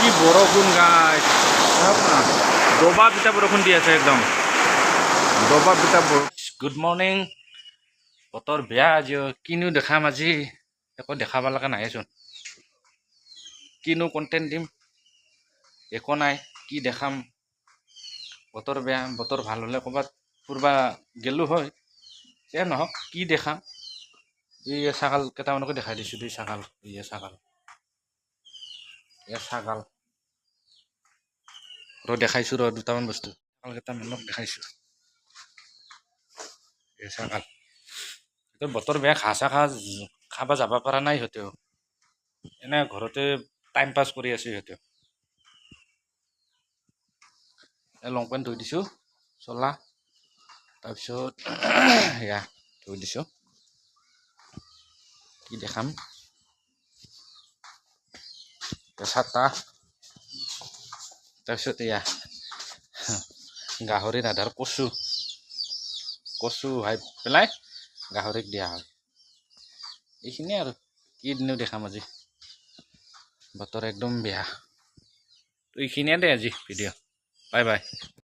কি বৰষুণ গাইছ চাওক না দবা পিটা বৰষুণ দি আছে একদম দবা পিটা গুড মৰ্ণিং বতৰ বেয়া আজি কিনো দেখাম আজি একো দেখাব লগা নাইচোন কিনো কণ্টেণ্ট দিম একো নাই কি দেখাম বতৰ বেয়া বতৰ ভাল হ'লে ক'ৰবাত ফুৰবা গেলো হয় এ নহওক কি দেখাম এই ছাগাল কেইটামানকে দেখাই দিছোঁ দেই ছাগাল ছাগাল ছাগাল দেখাইছোঁ দুটামান বস্তু ছাগাল কেইটামানক দেখাইছোঁ ছাগাল বতৰ বেয়া ঘাঁহ চাহ খাব যাব পৰা নাই সিহঁতেও এনে ঘৰতে টাইম পাছ কৰি আছে সিহঁতেও লং পেণ্ট ধুই দিছোঁ চলা তাৰপিছত এয়া ধুই দিছোঁ কি দেখাম ছাতা তাৰপিছত এয়া গাহৰি ৰাধাৰ কচু হাই পেলাই গাহৰিক দিয়া হয় এইখিনিয়ে আৰু কি দিনো দেখাম আজি বতৰ একদম বেয়া তো এইখিনিয়ে দে আজি ভিডিঅ' বাই বাই